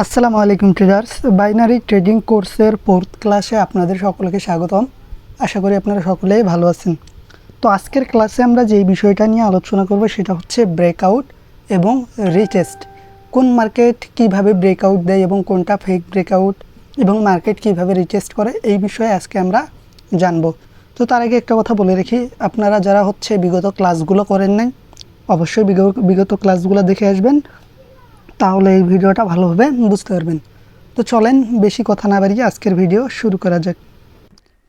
আসসালামু আলাইকুম traders. Binary trading কোর্সের 4th ক্লাসে আপনাদের সকলকে স্বাগতম। আশা করি আপনারা সকলেই ভালো আছেন। তো আজকের ক্লাসে আমরা যেই বিষয়টা নিয়ে আলোচনা করব সেটা হচ্ছে ব্রেকআউট এবং রিটেস্ট। কোন মার্কেট কিভাবে ব্রেকআউট দেয় এবং কোনটা ফেক ব্রেকআউট এবং মার্কেট কিভাবে রিটেস্ট করে, এই বিষয়ে আজকে আমরা জানব। তো তার আগে একটা কথা বলে রাখি, আপনারা যারা বিগত ক্লাসগুলো করেন নাই অবশ্যই বিগত ক্লাসগুলো দেখে আসবেন, তাহলে এই ভিডিওটা ভালোভাবে বুঝতে পারবেন। তো চলেন বেশি কথা না বাড়িয়ে আজকের ভিডিও শুরু করা যাক।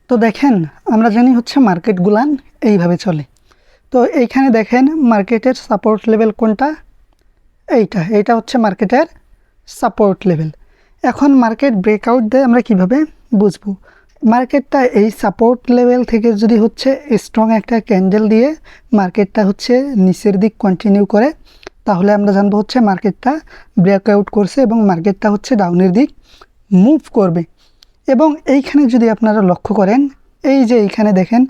তো দেখেন, আমরা জানি মার্কেটগুলান এইভাবে চলে। তো এইখানে দেখেন মার্কেটের সাপোর্ট লেভেল কোনটা, এইটা হচ্ছে মার্কেটের সাপোর্ট লেভেল। এখন মার্কেট ব্রেকআউট দেয় আমরা কিভাবে বুঝবো? মার্কেটটা এই সাপোর্ট লেভেল থেকে যদি স্ট্রং একটা ক্যান্ডেল দিয়ে মার্কেটটা নিচের দিক কন্টিনিউ করে, তাহলে আমরা জানবো মার্কেটটা ব্রেকআউট করছে এবং মার্কেটটা ডাউনের দিক মুভ করবে। এবং এইখানে যদি আপনারা লক্ষ্য করেন, এই যে এইখানে দেখেন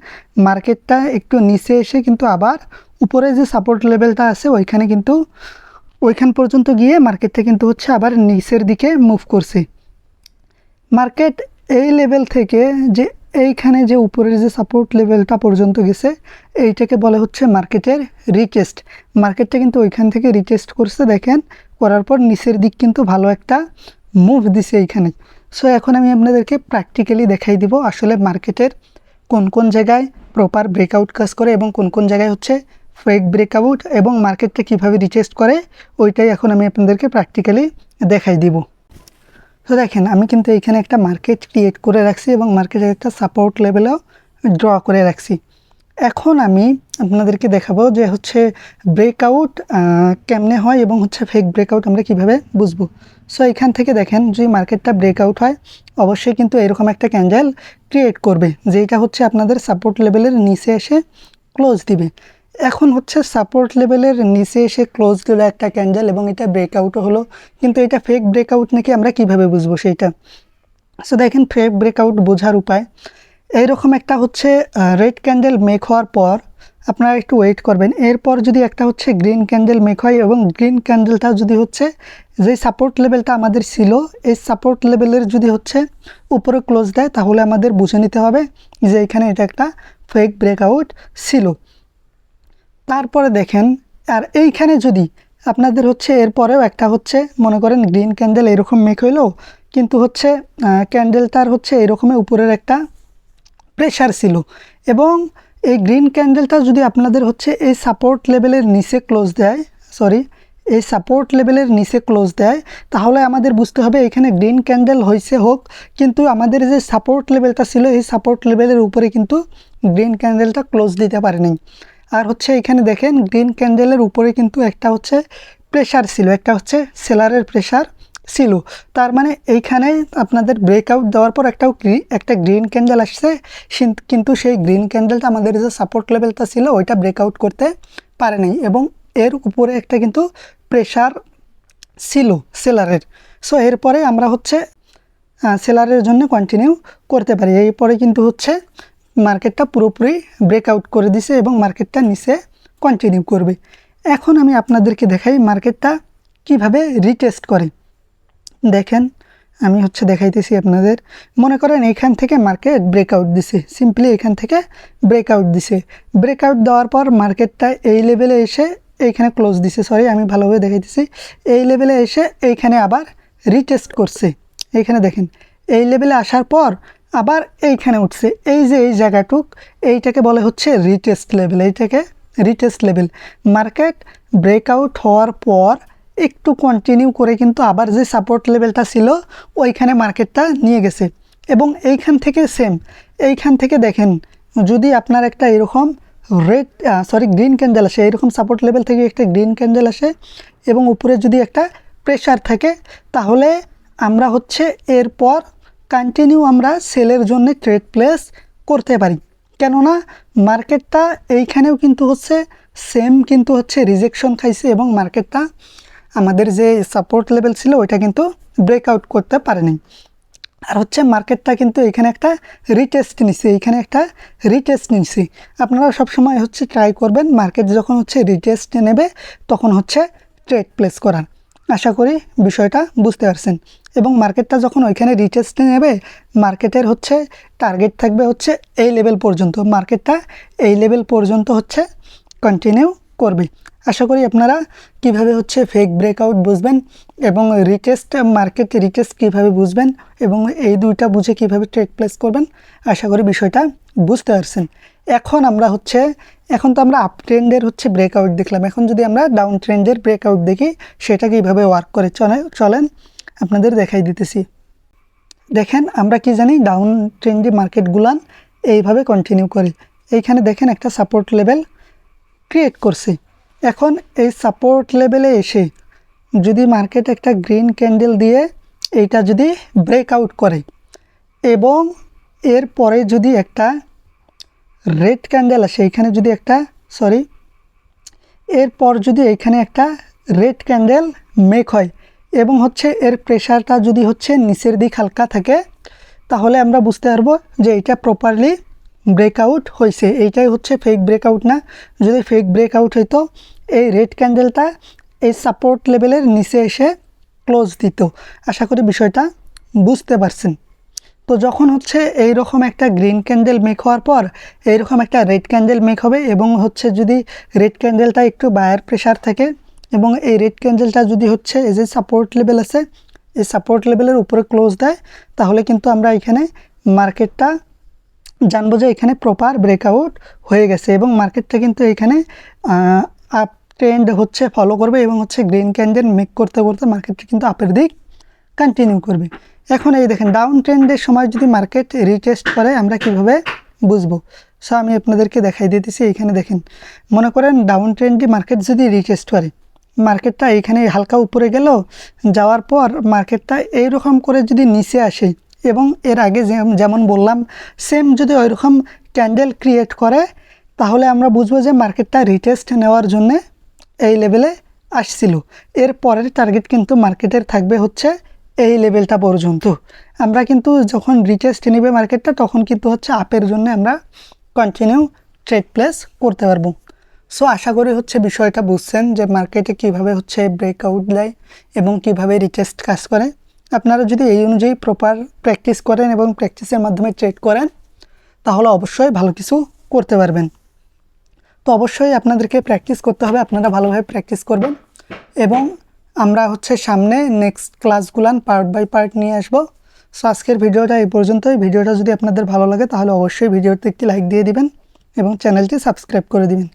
মার্কেটটা একটু নিচে এসে কিন্তু আবার উপরে যে সাপোর্ট লেভেলটা আছে ওইখান পর্যন্ত গিয়ে মার্কেটটা কিন্তু আবার নিচের দিকে মুভ করছে। মার্কেট এই লেভেল থেকে যে এইখানে যে উপরের যে সাপোর্ট লেভেলটা পর্যন্ত গেছে, এইটাকে বলে মার্কেটের রিটেস্ট। মার্কেটটা কিন্তু ওইখান থেকে রিটেস্ট করছে, দেখেন, করার পর নিচের দিক কিন্তু ভালো একটা মুভ দিছে এইখানে। সো এখন আমি আপনাদেরকে প্র্যাকটিক্যালি দেখাই দিব আসলে মার্কেটের কোন কোন জায়গায় প্রপার ব্রেকআউট কাজ করে এবং কোন কোন জায়গায় ফেক ব্রেকআউট, এবং মার্কেটটা কিভাবে রিটেস্ট করে, ওইটাই এখন আমি আপনাদেরকে প্র্যাকটিক্যালি দেখাই দিব। তো দেখেন, আমি কিন্তু এখানে একটা মার্কেট ক্রিয়েট করে রাখছি এবং মার্কেটের একটা সাপোর্ট লেভেলও ড্র করে রাখছি। এখন আমি আপনাদেরকে দেখাবো যে ব্রেকআউট কেমনে হয় এবং ফেক ব্রেকআউট আমরা কিভাবে বুঝবো। সো এখান থেকে দেখেন, যদি মার্কেটটা ব্রেকআউট হয় অবশ্যই কিন্তু এরকম একটা ক্যান্ডেল ক্রিয়েট করবে, যেটা আপনাদের সাপোর্ট লেভেলের নিচে এসে ক্লোজ দিবে। এখন সাপোর্ট লেভেলের নিচে এসে ক্লোজ দিল একটা ক্যান্ডেল এবং এটা ব্রেকআউটও হলো, কিন্তু এটা ফেক ব্রেকআউট নাকি আমরা কিভাবে বুঝবো সেইটা। সো দেখেন, ফেক ব্রেকআউট বোঝার উপায় এইরকম একটা রেড ক্যান্ডেল মেক হওয়ার পর আপনারা একটু ওয়েট করবেন। এরপর যদি একটা গ্রিন ক্যান্ডেল মেক হয় এবং গ্রিন ক্যান্ডেলটা যদি যে সাপোর্ট লেভেলটা আমাদের ছিল, এই সাপোর্ট লেভেলের যদি উপরে ক্লোজ দেয়, তাহলে আমাদের বুঝে নিতে হবে যে এখানে এটা একটা ফেক ব্রেকআউট ছিল। তারপরে দেখেন, আর এইখানে যদি আপনাদের এরপরেও একটা মনে করেন গ্রিন ক্যান্ডেল এরকম মেক হইলো, কিন্তু ক্যান্ডেলটার এরকমের উপরের একটা প্রেশার ছিল, এবং এই গ্রিন ক্যান্ডেলটা যদি আপনাদের এই সাপোর্ট লেভেলের নিচে ক্লোজ দেয়, এই সাপোর্ট লেভেলের নিচে ক্লোজ দেয়, তাহলে আমাদের বুঝতে হবে এখানে গ্রিন ক্যান্ডেল হোক, কিন্তু আমাদের যে সাপোর্ট লেভেলটা ছিল এই সাপোর্ট লেভেলের উপরে কিন্তু গ্রিন ক্যান্ডেলটা ক্লোজ দিতে পারেনি। আর এখানে দেখেন, গ্রিন ক্যান্ডেলের উপরে কিন্তু একটা প্রেশার ছিল, একটা সেলারের প্রেশার ছিল। তার মানে এইখানে আপনাদের ব্রেকআউট দেওয়ার পর একটা গ্রিন ক্যান্ডেল আসছে, কিন্তু সেই গ্রিন ক্যান্ডেলটা আমাদের যে সাপোর্ট লেভেলটা ছিল ওইটা ব্রেকআউট করতে পারে নাই, এবং এর উপরে একটা কিন্তু প্রেশার ছিল সেলারের। সো এরপরে আমরা সেলারের জন্য কন্টিনিউ করতে পারি। এরপরে কিন্তু মার্কেটটা পুরোপুরি ব্রেকআউট করে দিছে এবং মার্কেটটা নিচে কন্টিনিউ করবে। এখন আমি আপনাদেরকে দেখাই মার্কেটটা কিভাবে রিটেস্ট করে। দেখেন, আমি দেখাইতেছি আপনাদের। মনে করেন এইখান থেকে মার্কেট ব্রেকআউট দিছে, সিম্পলি এখান থেকে ব্রেকআউট দিছে। ব্রেকআউট দেওয়ার পর মার্কেটটা এই লেভেলে এসে এইখানে ক্লোজ দিছে, আমি ভালোভাবে দেখাইতেছি। এই লেভেলে এসে এইখানে আবার রিটেস্ট করছে। এইখানে দেখেন, এই লেভেলে আসার পর আবার এইখানে উঠছে। এই যে এই জায়গাটুক, এইটাকে বলে রিটেস্ট লেভেল। এইটাকে রিটেস্ট লেভেল। মার্কেট ব্রেকআউট হওয়ার পর একটু কন্টিনিউ করে কিন্তু আবার যে সাপোর্ট লেভেলটা ছিল ওইখানে মার্কেটটা নিয়ে গেছে, এবং এইখান থেকে এইখান থেকে দেখেন, যদি আপনার একটা এরকম গ্রিন ক্যান্ডেল আসে, এরকম সাপোর্ট লেভেল থেকে একটা গ্রিন ক্যান্ডেল আসে এবং উপরে যদি একটা প্রেশার থাকে, তাহলে আমরা এরপর কন্টিনিউ আমরা সেলের জন্য ট্রেড প্লেস করতে পারি। কেননা মার্কেটটা এইখানেও কিন্তু সেম কিন্তু রিজেকশন খাইছে এবং মার্কেটটা আমাদের যে সাপোর্ট লেভেল ছিল ওইটা কিন্তু ব্রেকআউট করতে পারেনি। আর মার্কেটটা কিন্তু এখানে একটা রিটেস্ট নিছে, এইখানে একটা রিটেস্ট নিছে। আপনারা সবসময় ট্রাই করবেন মার্কেট যখন রিটেস্ট নেবে তখন ট্রেড প্লেস করার। আশা করি বিষয়টা বুঝতে পারছেন। এবং মার্কেটটা যখন ওইখানে রিটেস্ট নেবে, মার্কেটের হচ্ছে টার্গেট থাকবে হচ্ছে এই লেভেল পর্যন্ত, মার্কেটটা এই লেভেল পর্যন্ত হচ্ছে কন্টিনিউ করবে। আশা করি আপনারা কিভাবে হচ্ছে ফেক ব্রেকআউট বুঝবেন এবং রিটেস্ট, মার্কেট রিটেস্ট কীভাবে বুঝবেন এবং এই দুইটা বুঝে কিভাবে ট্রেড প্লেস করবেন, আশা করি বিষয়টা বুঝতে পারছেন। এখন তো আমরা আপ ট্রেন্ডের হচ্ছে ব্রেকআউট দেখলাম, এখন যদি আমরা ডাউন ট্রেন্ডের ব্রেকআউট দেখি সেটা কীভাবে ওয়ার্ক করে চলেন আপনাদের দেখাই দিতেছি। দেখেন আমরা কি জানি, ডাউন ট্রেন্ডি মার্কেটগুলান এইভাবে কন্টিনিউ করে এইখানে দেখেন একটা সাপোর্ট লেভেল ক্রিয়েট করছে। এখন এই সাপোর্ট লেভেলে এসে যদি মার্কেট একটা গ্রিন ক্যান্ডেল দিয়ে এইটা যদি ব্রেকআউট করে এবং এরপরে যদি একটা রেড ক্যান্ডেল আসে, এইখানে যদি একটা এরপর যদি এইখানে একটা রেড ক্যান্ডেল মেক হয় এবং হচ্ছে এর প্রেশারটা যদি হচ্ছে নিচের দিক হালকা থাকে, তাহলে আমরা বুঝতে পারবো যে এটা প্রপারলি ব্রেকআউট হয়েছে। এইটাই হচ্ছে ফেক ব্রেকআউট না। যদি ফেক ব্রেকআউট হইতো এই রেড ক্যান্ডেলটা এই সাপোর্ট লেভেলের নিচে এসে ক্লোজ দিত। আশা করি বিষয়টা বুঝতে পারছেন। তো যখন হচ্ছে এইরকম একটা গ্রিন ক্যান্ডেল মেক হওয়ার পর এইরকম একটা রেড ক্যান্ডেল মেক হবে এবং হচ্ছে যদি রেড ক্যান্ডেলটা একটু বায়ার প্রেশার থাকে এবং এই রেড ক্যান্ডেলটা যদি হচ্ছে এই যে সাপোর্ট লেভেল আছে এই সাপোর্ট লেভেলের উপরে ক্লোজ দেয়, তাহলে কিন্তু আমরা এখানে মার্কেটটা জানবো যে এখানে প্রপার ব্রেকআউট হয়ে গেছে এবং মার্কেটটা কিন্তু এখানে আপ ট্রেন্ড হচ্ছে ফলো করবে এবং হচ্ছে গ্রিন ক্যান্ডেল মেক করতে করতে মার্কেটটা কিন্তু আপের দিক কন্টিনিউ করবে। এখন এই দেখেন ডাউন ট্রেন্ডের সময় যদি মার্কেট রিটেস্ট করে আমরা কিভাবে বুঝবো, সো আমি আপনাদেরকে দেখাই দিতেছি। এখানে দেখেন, মনে করেন ডাউন ট্রেন্ডে মার্কেট যদি রিটেস্ট করে, মার্কেটটা এইখানে হালকা উপরে গেল, যাওয়ার পর মার্কেটটা এইরকম করে যদি নিচে আসে এবং এর আগে যেমন বললাম সেম যদি ওইরকম ক্যান্ডেল ক্রিয়েট করে, তাহলে আমরা বুঝবো যে মার্কেটটা রিটেস্ট নেওয়ার জন্যে এই লেভেলে আসছিল। এর পরের টার্গেট কিন্তু মার্কেটের থাকবে হচ্ছে এই লেভেলটা পর্যন্ত। আমরা কিন্তু যখন রিটেস্ট নেবে মার্কেটটা তখন কিন্তু হচ্ছে আপের জন্য আমরা কন্টিনিউ ট্রেড প্লেস করতে পারবো। সো আশা করি হচ্ছে বিষয়টা বুঝছেন যে মার্কেটে কিভাবে হচ্ছে ব্রেকআউট দেয় এবং কিভাবে রিটেস্ট কাজ করে। আপনারা যদি এই অনুযায়ী প্রপার প্র্যাকটিস করেন এবং প্র্যাকটিসের মাধ্যমে ট্রেড করেন, তাহলে অবশ্যই ভালো কিছু করতে পারবেন। তো অবশ্যই আপনাদেরকে প্র্যাকটিস করতে হবে, আপনারা ভালোভাবে প্র্যাকটিস করবেন এবং আমরা হচ্ছে সামনে নেক্সট ক্লাসগুলান পার্ট বাই পার্ট নিয়ে আসবো। সো আজকের ভিডিওটা এই পর্যন্তই। ভিডিওটা যদি আপনাদের ভালো লাগে তাহলে অবশ্যই ভিডিওতে একটি লাইক দিয়ে দিবেন এবং চ্যানেলটি সাবস্ক্রাইব করে দিবেন।